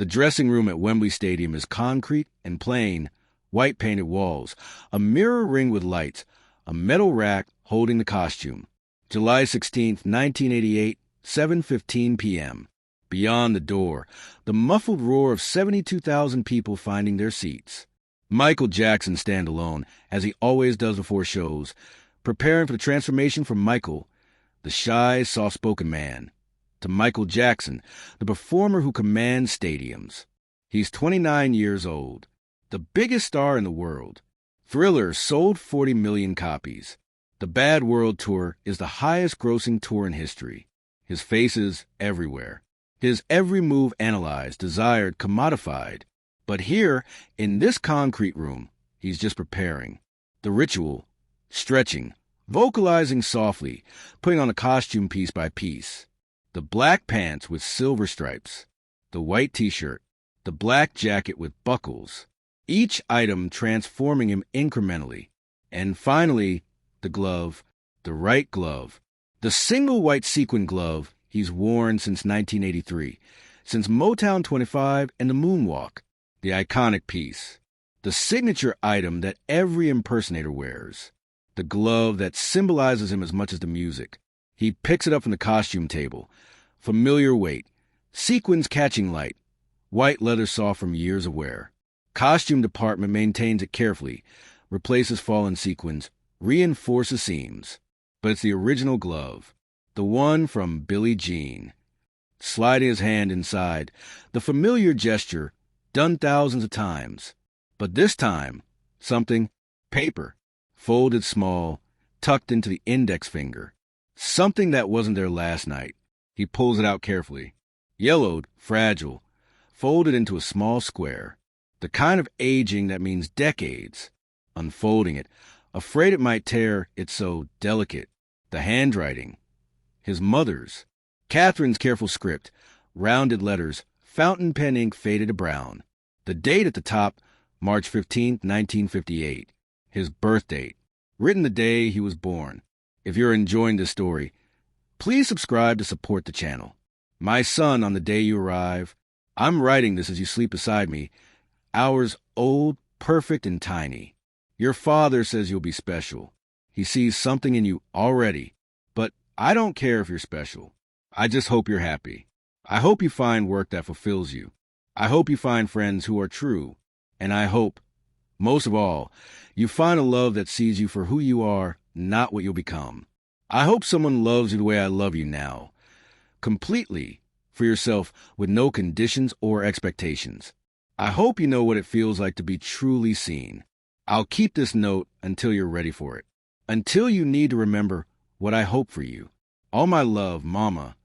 The dressing room at Wembley Stadium is concrete and plain, white painted walls, a mirror ring with lights, a metal rack holding the costume. July 16, 1988, 7:15 p.m. Beyond the door, the muffled roar of 72,000 people finding their seats. Michael Jackson stand alone, as he always does before shows, preparing for the transformation from Michael, the shy, soft-spoken man, to Michael Jackson, the performer who commands stadiums. He's 29 years old, the biggest star in the world. Thriller sold 40 million copies. The Bad World Tour is the highest-grossing tour in history. His face is everywhere. His every move analyzed, desired, commodified. But here, in this concrete room, he's just preparing. The ritual, stretching, vocalizing softly, putting on a costume piece by piece. The black pants with silver stripes, the white t-shirt, the black jacket with buckles, each item transforming him incrementally. And finally, the glove, the right glove, the single white sequin glove he's worn since 1983, since Motown 25 and the Moonwalk, the iconic piece, the signature item that every impersonator wears, the glove that symbolizes him as much as the music. He picks it up from the costume table, familiar weight, sequins catching light, white leather soft from years of wear. Costume department maintains it carefully, replaces fallen sequins, reinforces seams. But it's the original glove, the one from Billie Jean. Sliding his hand inside, the familiar gesture, done thousands of times. But this time, something, paper, folded small, tucked into the index finger. Something that wasn't there last night. He pulls it out carefully. Yellowed, fragile, folded into a small square. The kind of aging that means decades. Unfolding it, afraid it might tear, it's so delicate. The handwriting. His mother's. Catherine's careful script, rounded letters, fountain pen ink faded to brown. The date at the top, March 15, 1958. His birth date, written the day he was born. If you're enjoying this story, please subscribe to support the channel. My son, on the day you arrive, I'm writing this as you sleep beside me, hours old, perfect, and tiny. Your father says you'll be special. He sees something in you already. But I don't care if you're special. I just hope you're happy. I hope you find work that fulfills you. I hope you find friends who are true. And I hope, most of all, you find a love that sees you for who you are, not what you'll become. I hope someone loves you the way I love you now. Completely, for yourself, with no conditions or expectations. I hope you know what it feels like to be truly seen. I'll keep this note until you're ready for it. Until you need to remember what I hope for you. All my love, Mama.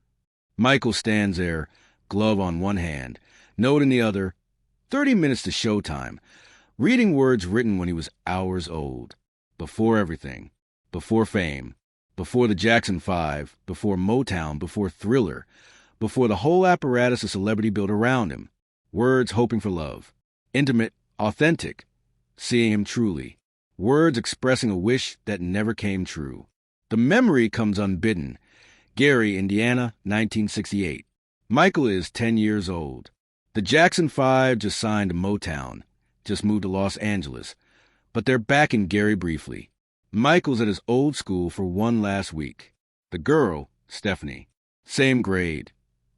Michael stands there, glove on one hand, note in the other, 30 minutes to showtime, reading words written when he was hours old. Before everything. Before fame. Before the Jackson 5. Before Motown. Before Thriller. Before the whole apparatus of celebrity built around him. Words hoping for love. Intimate, authentic. Seeing him truly. Words expressing a wish that never came true. The memory comes unbidden. Gary, Indiana, 1968. Michael is 10 years old. The Jackson 5 just signed to Motown, just moved to Los Angeles, but they're back in Gary briefly. Michael's at his old school for one last week. The girl, Stephanie, same grade,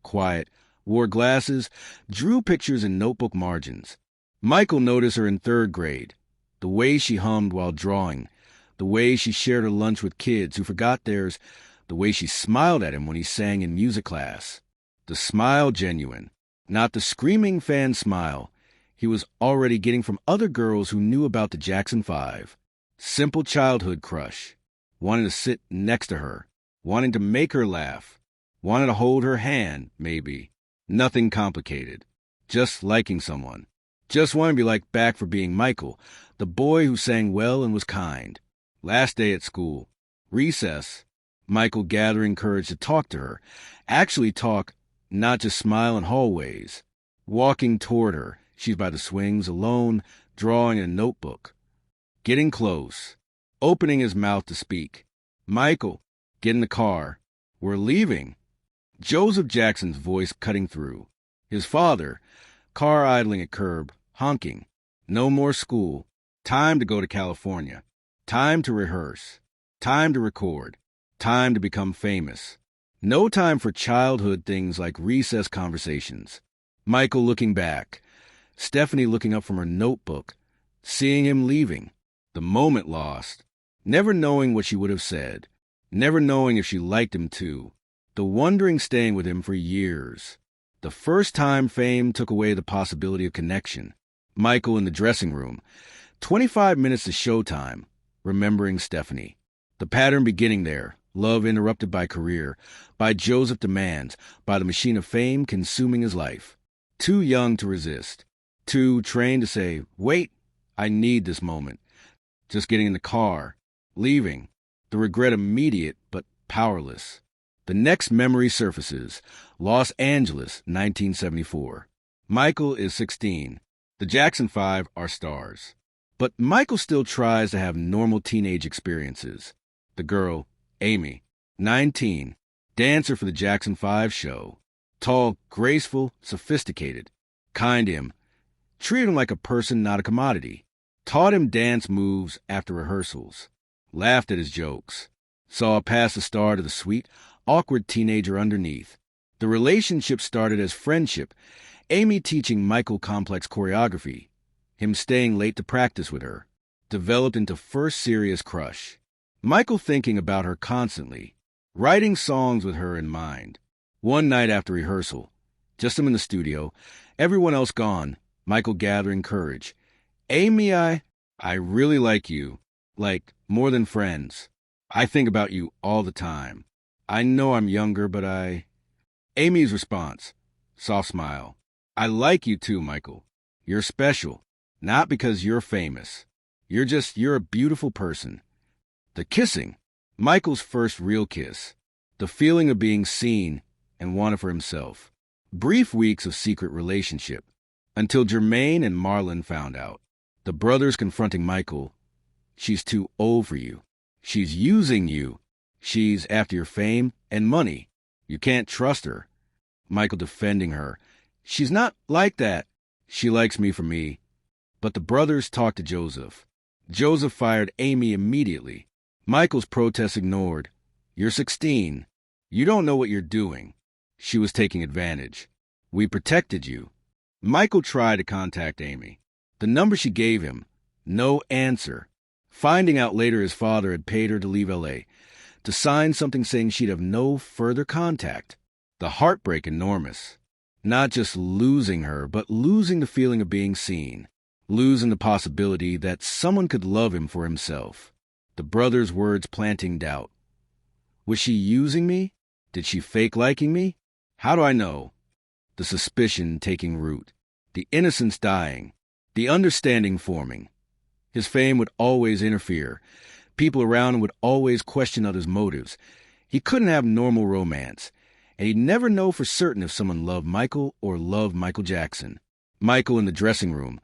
quiet, wore glasses, drew pictures in notebook margins. Michael noticed her in third grade, the way she hummed while drawing, the way she shared her lunch with kids who forgot theirs, the way she smiled at him when he sang in music class. The smile genuine, not the screaming fan smile he was already getting from other girls who knew about the Jackson 5. Simple childhood crush, wanting to sit next to her, wanting to make her laugh, wanting to hold her hand, maybe. Nothing complicated, just liking someone. Just wanting to be liked back for being Michael, the boy who sang well and was kind. Last day at school. Recess. Michael gathering courage to talk to her. Actually talk, not just smile in hallways. Walking toward her. She's by the swings, alone, drawing in a notebook. Getting close. Opening his mouth to speak. Michael, get in the car. We're leaving. Joseph Jackson's voice cutting through. His father, car idling at curb, honking. No more school. Time to go to California. Time to rehearse. Time to record. Time to become famous. No time for childhood things like recess conversations. Michael looking back. Stephanie looking up from her notebook. Seeing him leaving. The moment lost. Never knowing what she would have said. Never knowing if she liked him too. The wondering staying with him for years. The first time fame took away the possibility of connection. Michael in the dressing room. 25 minutes to showtime. Remembering Stephanie. The pattern beginning there. Love interrupted by career. By Joseph demands. By the machine of fame consuming his life. Too young to resist. Too trained to say, wait, I need this moment. Just getting in the car. Leaving. The regret immediate but powerless. The next memory surfaces. Los Angeles, 1974. Michael is 16. The Jackson 5 are stars. But Michael still tries to have normal teenage experiences. The girl, Amy, 19, dancer for the Jackson 5 show. Tall, graceful, sophisticated. Kind to him. Treated him like a person, not a commodity. Taught him dance moves after rehearsals. Laughed at his jokes. Saw past the start of the sweet, awkward teenager underneath. The relationship started as friendship, Amy teaching Michael complex choreography, him staying late to practice with her, developed into first serious crush. Michael thinking about her constantly, writing songs with her in mind. One night after rehearsal, just him in the studio, everyone else gone, Michael gathering courage. Amy, I really like you, like more than friends. I think about you all the time. I know I'm younger, but Amy's response, soft smile. I like you too, Michael. You're special, not because you're famous. You're a beautiful person. The kissing, Michael's first real kiss. The feeling of being seen and wanted for himself. Brief weeks of secret relationship, until Jermaine and Marlon found out. The brothers confronting Michael. She's too old for you. She's using you. She's after your fame and money. You can't trust her. Michael defending her. She's not like that. She likes me for me. But the brothers talked to Joseph. Joseph fired Amy immediately. Michael's protest ignored. You're 16. You don't know what you're doing. She was taking advantage. We protected you. Michael tried to contact Amy. The number she gave him. No answer. Finding out later his father had paid her to leave L.A., to sign something saying she'd have no further contact. The heartbreak enormous. Not just losing her, but losing the feeling of being seen. Losing the possibility that someone could love him for himself. The brothers' words planting doubt. Was she using me? Did she fake liking me? How do I know? The suspicion taking root. The innocence dying. The understanding forming. His fame would always interfere. People around him would always question others' motives. He couldn't have normal romance. And he'd never know for certain if someone loved Michael or loved Michael Jackson. Michael in the dressing room.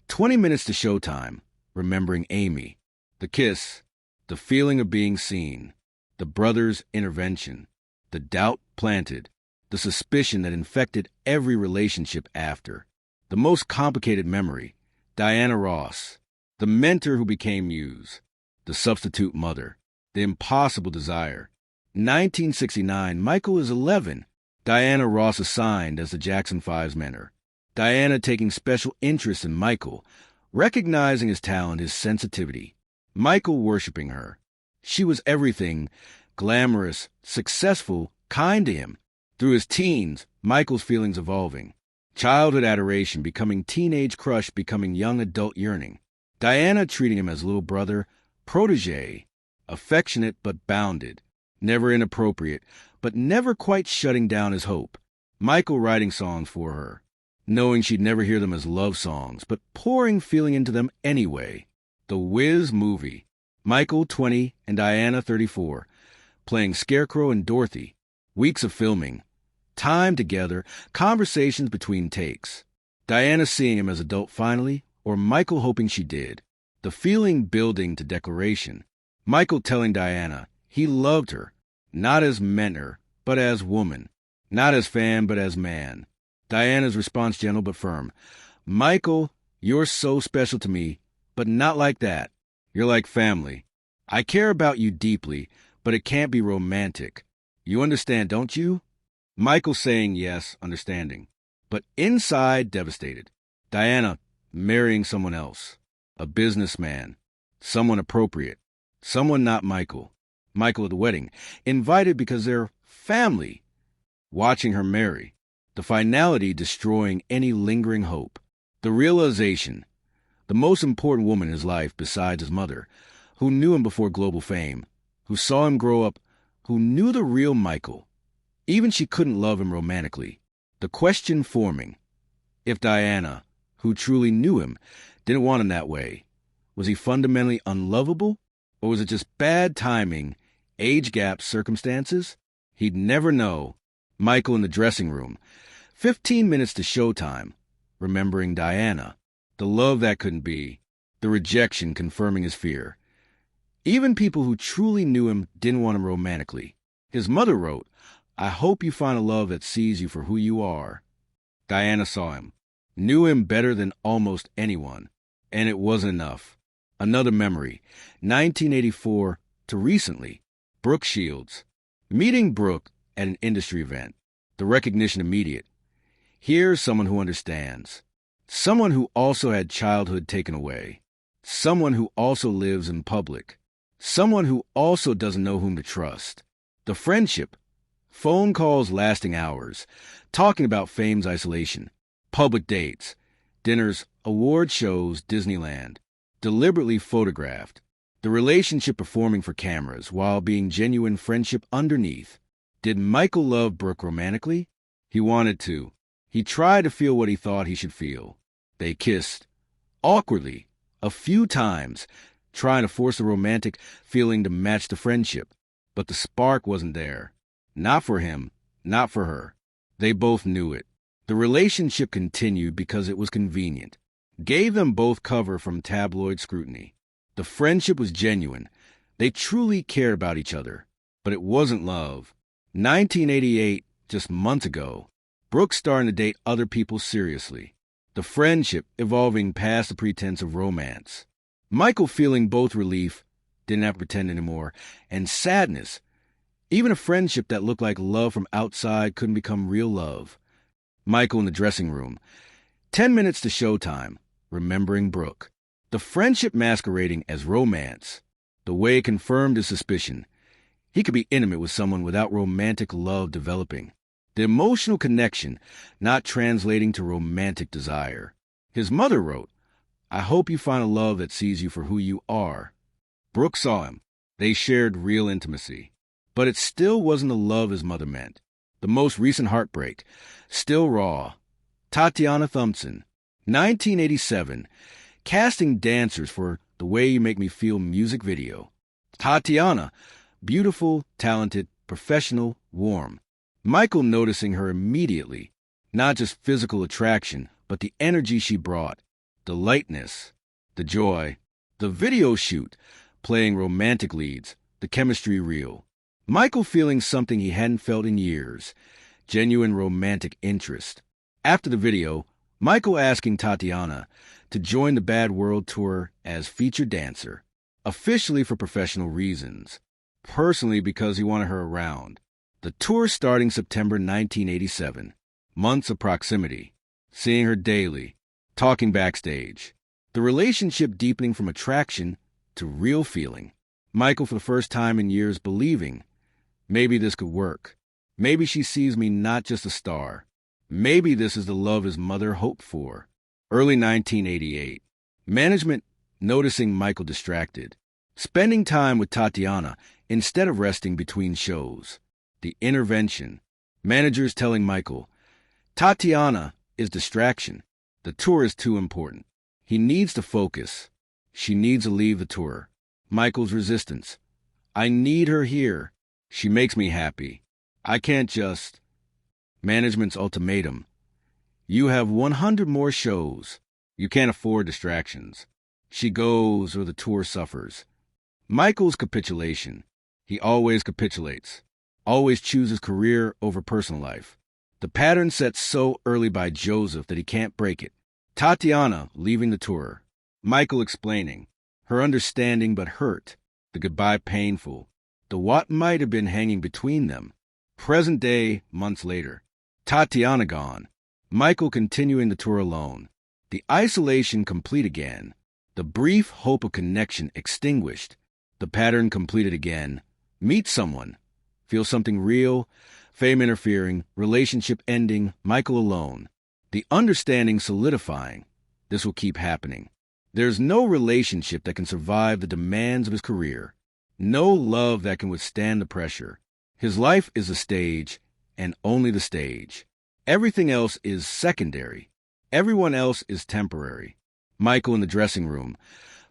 20 minutes to showtime. Remembering Amy. The kiss. The feeling of being seen. The brothers' intervention. The doubt planted. The suspicion that infected every relationship after. The most complicated memory. Diana Ross. The mentor who became Muse. The substitute mother. The impossible desire. 1969, Michael is 11. Diana Ross assigned as the Jackson 5's mentor. Diana taking special interest in Michael, recognizing his talent, his sensitivity. Michael worshiping her. She was everything, glamorous, successful, kind to him. Through his teens, Michael's feelings evolving. Childhood adoration becoming teenage crush, becoming young adult yearning. Diana treating him as little brother, protege, affectionate but bounded. Never inappropriate, but never quite shutting down his hope. Michael writing songs for her, knowing she'd never hear them as love songs, but pouring feeling into them anyway. The Wiz movie. Michael, 20, and Diana, 34, playing Scarecrow and Dorothy. Weeks of filming. Time together, conversations between takes. Diana seeing him as adult finally, or Michael hoping she did. The feeling building to declaration. Michael telling Diana he loved her, not as mentor, but as woman. Not as fan, but as man. Diana's response gentle but firm. Michael, you're so special to me, but not like that. You're like family. I care about you deeply, but it can't be romantic. You understand, don't you? Michael saying yes, understanding, but inside devastated. Diana marrying someone else, a businessman, someone appropriate, someone not Michael. Michael at the wedding, invited because they're family, watching her marry. The finality destroying any lingering hope. The realization, the most important woman in his life besides his mother, who knew him before global fame, who saw him grow up, who knew the real Michael. Even she couldn't love him romantically. The question forming, if Diana, who truly knew him, didn't want him that way, was he fundamentally unlovable? Or was it just bad timing, age gap circumstances? He'd never know. Michael in the dressing room. 15 minutes to showtime. Remembering Diana. The love that couldn't be. The rejection confirming his fear. Even people who truly knew him didn't want him romantically. His mother wrote, I hope you find a love that sees you for who you are. Diana saw him. Knew him better than almost anyone. And it wasn't enough. Another memory. 1984 to recently. Brooke Shields. Meeting Brooke at an industry event. The recognition immediate. Here's someone who understands. Someone who also had childhood taken away. Someone who also lives in public. Someone who also doesn't know whom to trust. The friendship. Phone calls lasting hours. Talking about fame's isolation. Public dates. Dinners, award shows, Disneyland. Deliberately photographed. The relationship performing for cameras while being genuine friendship underneath. Did Michael love Brooke romantically? He wanted to. He tried to feel what he thought he should feel. They kissed. Awkwardly. A few times. Trying to force a romantic feeling to match the friendship. But the spark wasn't there. Not for him. Not for her. They both knew it. The relationship continued because it was convenient. Gave them both cover from tabloid scrutiny. The friendship was genuine. They truly cared about each other. But it wasn't love. 1988, just months ago. Brooke starting to date other people seriously. The friendship evolving past the pretense of romance. Michael feeling both relief, didn't have to pretend anymore, and sadness. Even a friendship that looked like love from outside couldn't become real love. Michael in the dressing room. 10 minutes to showtime. Remembering Brooke. The friendship masquerading as romance. The way it confirmed his suspicion. He could be intimate with someone without romantic love developing. The emotional connection not translating to romantic desire. His mother wrote, I hope you find a love that sees you for who you are. Brooke saw him. They shared real intimacy. But it still wasn't the love his mother meant. The most recent heartbreak. Still raw. Tatiana Thompson. 1987. Casting dancers for The Way You Make Me Feel music video. Tatiana. Beautiful, talented, professional, warm. Michael noticing her immediately. Not just physical attraction, but the energy she brought. The lightness. The joy. The video shoot. Playing romantic leads. The chemistry real. Michael feeling something he hadn't felt in years. Genuine romantic interest. After the video, Michael asking Tatiana to join the Bad World Tour as featured dancer. Officially for professional reasons. Personally because he wanted her around. The tour starting September 1987. Months of proximity. Seeing her daily. Talking backstage. The relationship deepening from attraction to real feeling. Michael for the first time in years believing, maybe this could work. Maybe she sees me not just a star. Maybe this is the love his mother hoped for. Early 1988. Management noticing Michael distracted. Spending time with Tatiana instead of resting between shows. The intervention. Managers telling Michael, Tatiana is distraction. The tour is too important. He needs to focus. She needs to leave the tour. Michael's resistance. I need her here. She makes me happy. I can't just... Management's ultimatum. You have 100 more shows. You can't afford distractions. She goes or the tour suffers. Michael's capitulation. He always capitulates. Always chooses career over personal life. The pattern set so early by Joseph that he can't break it. Tatiana leaving the tour. Michael explaining. Her understanding but hurt. The goodbye painful. The what might have been hanging between them. Present day, months later. Tatiana gone. Michael continuing the tour alone. The isolation complete again. The brief hope of connection extinguished. The pattern completed again. Meet someone. Feel something real. Fame interfering. Relationship ending. Michael alone. The understanding solidifying. This will keep happening. There's no relationship that can survive the demands of his career. No love that can withstand the pressure. His life is a stage, and only the stage. Everything else is secondary. Everyone else is temporary. Michael in the dressing room.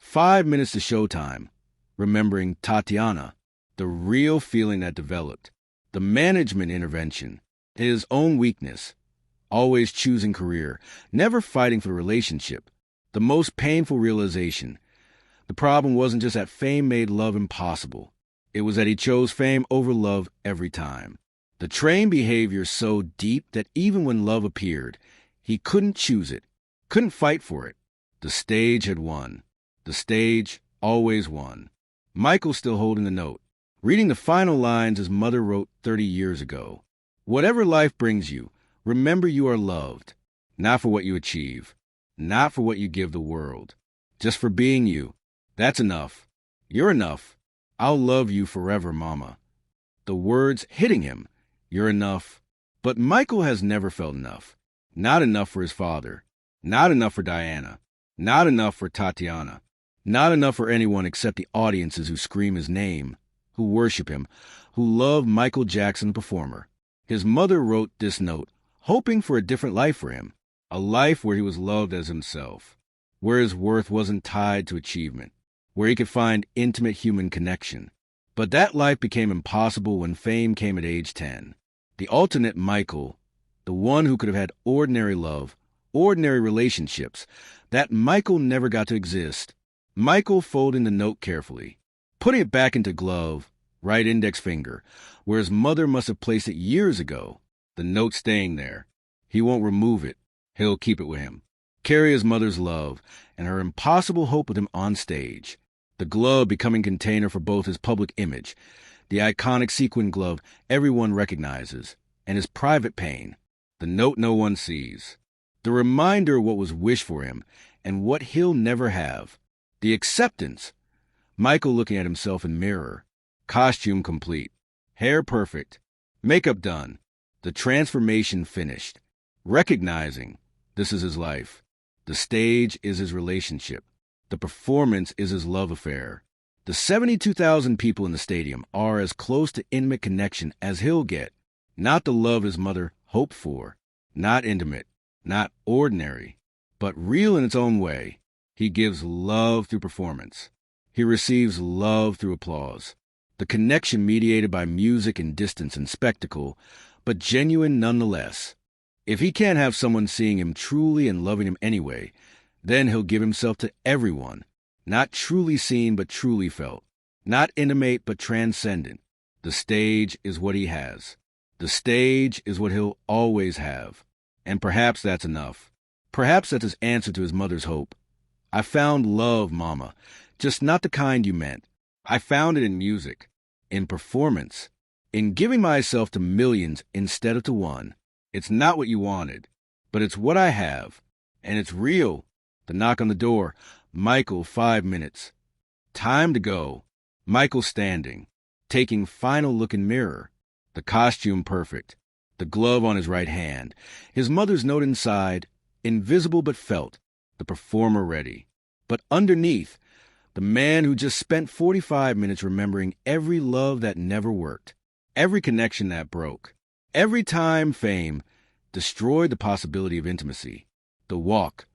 5 minutes to showtime. Remembering Tatiana. The real feeling that developed. The management intervention. His own weakness. Always choosing career. Never fighting for the relationship. The most painful realization. The problem wasn't just that fame made love impossible. It was that he chose fame over love every time. The trained behavior so deep that even when love appeared, he couldn't choose it, couldn't fight for it. The stage had won. The stage always won. Michael still holding the note, reading the final lines his mother wrote 30 years ago. Whatever life brings you, remember you are loved, not for what you achieve, not for what you give the world, just for being you. That's enough. You're enough. I'll love you forever, Mama. The words hitting him. You're enough. But Michael has never felt enough. Not enough for his father. Not enough for Diana. Not enough for Tatiana. Not enough for anyone except the audiences who scream his name, who worship him, who love Michael Jackson the performer. His mother wrote this note, hoping for a different life for him. A life where he was loved as himself, where his worth wasn't tied to achievement, where he could find intimate human connection. But that life became impossible when fame came at age 10. The alternate Michael, the one who could have had ordinary love, ordinary relationships, that Michael never got to exist. Michael folding the note carefully, putting it back into glove, right index finger, where his mother must have placed it years ago. The note staying there. He won't remove it. He'll keep it with him. Carry his mother's love and her impossible hope with him on stage. The glove becoming container for both his public image, the iconic sequin glove everyone recognizes, and his private pain, the note no one sees. The reminder of what was wished for him and what he'll never have. The acceptance. Michael looking at himself in mirror. Costume complete. Hair perfect. Makeup done. The transformation finished. Recognizing this is his life. The stage is his relationship. The performance is his love affair. The 72,000 people in the stadium are as close to intimate connection as he'll get. Not the love his mother hoped for. Not intimate. Not ordinary. But real in its own way. He gives love through performance. He receives love through applause. The connection mediated by music and distance and spectacle, but genuine nonetheless. If he can't have someone seeing him truly and loving him anyway, then he'll give himself to everyone. Not truly seen, but truly felt. Not intimate, but transcendent. The stage is what he has. The stage is what he'll always have. And perhaps that's enough. Perhaps that's his answer to his mother's hope. I found love, Mama, just not the kind you meant. I found it in music, in performance, in giving myself to millions instead of to one. It's not what you wanted, but it's what I have, and it's real. The knock on the door. Michael, 5 minutes. Time to go. Michael standing, taking final look in mirror. The costume perfect. The glove on his right hand. His mother's note inside, invisible but felt. The performer ready. But underneath, the man who just spent 45 minutes remembering every love that never worked, every connection that broke, every time fame destroyed the possibility of intimacy. The walk.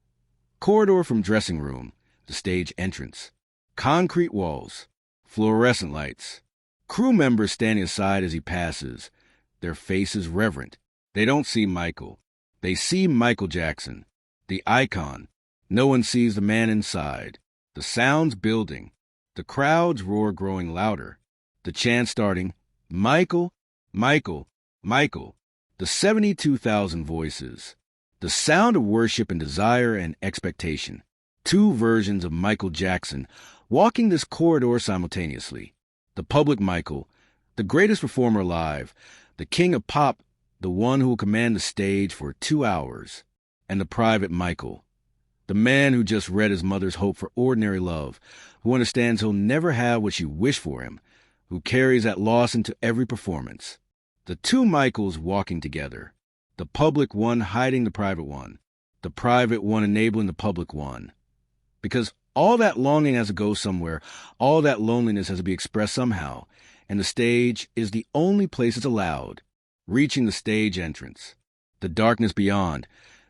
Corridor from dressing room. The stage entrance. Concrete walls. Fluorescent lights. Crew members standing aside as he passes. Their faces reverent. They don't see Michael. They see Michael Jackson. The icon. No one sees the man inside. The sounds building. The crowd's roar growing louder. The chant starting, Michael, Michael, Michael. the 72,000 voices, the sound of worship and desire and expectation. Two versions of Michael Jackson walking this corridor simultaneously. The public Michael, the greatest performer alive, the king of pop, the one who will command the stage for 2 hours. And the private Michael, the man who just read his mother's hope for ordinary love, who understands he'll never have what she wished for him, who carries that loss into every performance. The two Michaels walking together, the public one hiding the private one, the private one enabling the public one. Because all that longing has to go somewhere, all that loneliness has to be expressed somehow, and the stage is the only place it's allowed, reaching the stage entrance. The darkness beyond,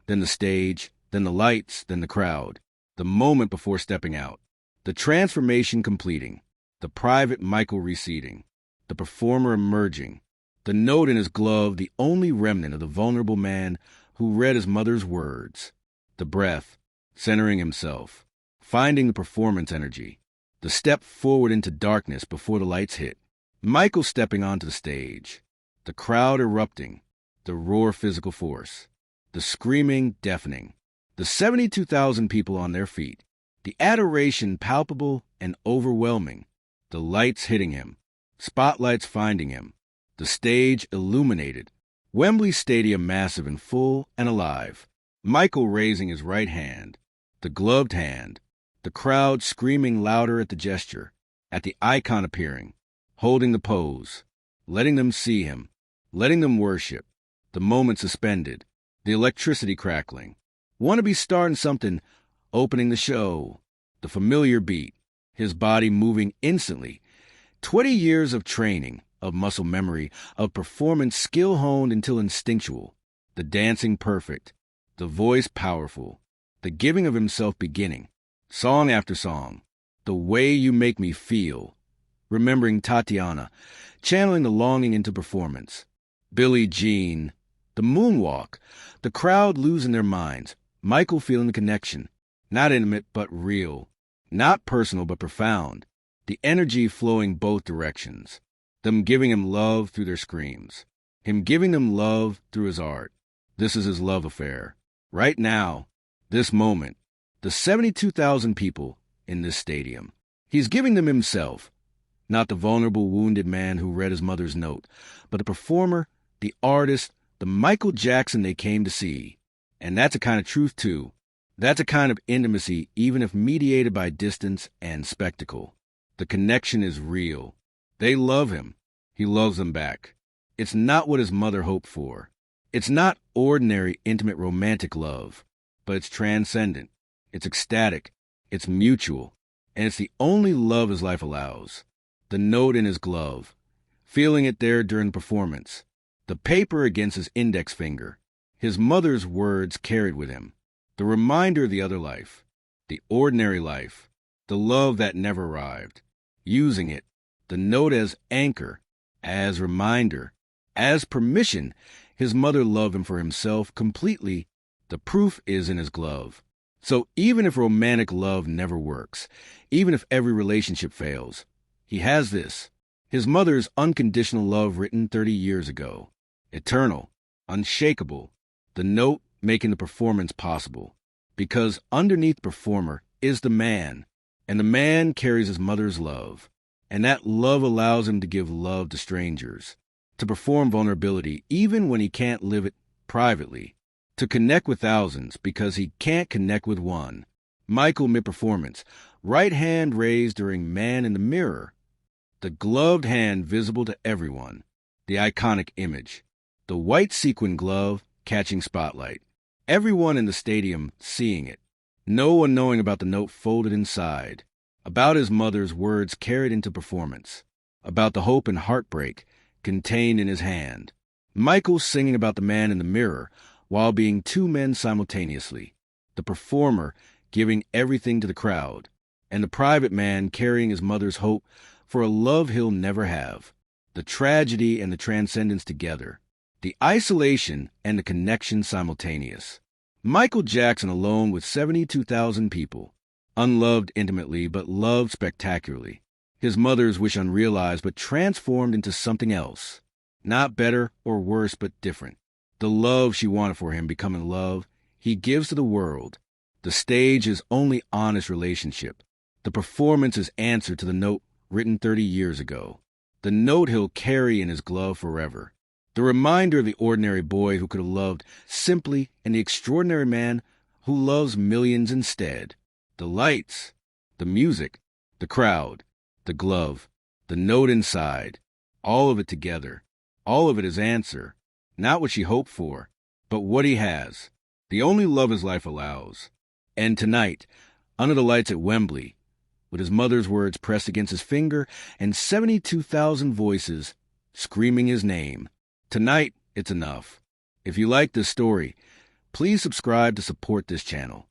then the stage, then the lights, then the crowd, the moment before stepping out, the transformation completing, the private Michael receding, the performer emerging, the note in his glove, the only remnant of the vulnerable man who read his mother's words, the breath, centering himself, finding the performance energy, the step forward into darkness before the lights hit, Michael stepping onto the stage, the crowd erupting, the roar physical force, the screaming deafening, the 72,000 people on their feet, the adoration palpable and overwhelming, the lights hitting him, spotlights finding him, the stage illuminated, Wembley Stadium massive and full and alive, Michael raising his right hand, the gloved hand, the crowd screaming louder at the gesture, at the icon appearing, holding the pose, letting them see him, letting them worship, the moment suspended, the electricity crackling, want to be starting something, opening the show, the familiar beat, his body moving instantly, 20 years of training, of muscle memory, of performance skill honed until instinctual, the dancing perfect, the voice powerful, the giving of himself beginning, song after song, the way you make me feel, remembering Tatiana, channeling the longing into performance, Billie Jean, the moonwalk, the crowd losing their minds, Michael feeling the connection, not intimate but real, not personal but profound, the energy flowing both directions, them giving him love through their screams, him giving them love through his art. This is his love affair. Right now, this moment, the 72,000 people in this stadium. He's giving them himself, not the vulnerable, wounded man who read his mother's note, but the performer, the artist, the Michael Jackson they came to see. And that's a kind of truth, too. That's a kind of intimacy, even if mediated by distance and spectacle. The connection is real. They love him. He loves them back. It's not what his mother hoped for. It's not ordinary, intimate, romantic love, but it's transcendent. It's ecstatic. It's mutual. And it's the only love his life allows. The note in his glove, feeling it there during the performance, the paper against his index finger, his mother's words carried with him, the reminder of the other life, the ordinary life, the love that never arrived, using it, the note as anchor, as reminder, as permission. His mother loved him for himself completely. The proof is in his glove. So even if romantic love never works, even if every relationship fails, he has this, his mother's unconditional love written 30 years ago, eternal, unshakable, the note making the performance possible, because underneath the performer is the man, and the man carries his mother's love, and that love allows him to give love to strangers, to perform vulnerability even when he can't live it privately, to connect with thousands because he can't connect with one. Michael mid-performance, right hand raised during Man in the Mirror, the gloved hand visible to everyone, the iconic image, the white sequin glove catching spotlight, everyone in the stadium seeing it, no one knowing about the note folded inside, about his mother's words carried into performance, about the hope and heartbreak contained in his hand. Michael singing about the man in the mirror while being two men simultaneously, the performer giving everything to the crowd, and the private man carrying his mother's hope for a love he'll never have, the tragedy and the transcendence together, the isolation and the connection simultaneous. Michael Jackson alone with 72,000 people, unloved intimately but loved spectacularly, his mother's wish unrealized but transformed into something else, not better or worse but different, The love she wanted for him becoming love he gives to the world. The stage is only honest relationship. The performance is answer to the note written 30 years ago. The note he'll carry in his glove forever. The reminder of the ordinary boy who could have loved simply and the extraordinary man who loves millions instead. The lights, the music, the crowd, the glove, the note inside, all of it together. All of it is answer. Not what she hoped for, but what he has. The only love his life allows. And tonight, under the lights at Wembley, with his mother's words pressed against his finger and 72,000 voices screaming his name. Tonight, it's enough. If you like this story, please subscribe to support this channel.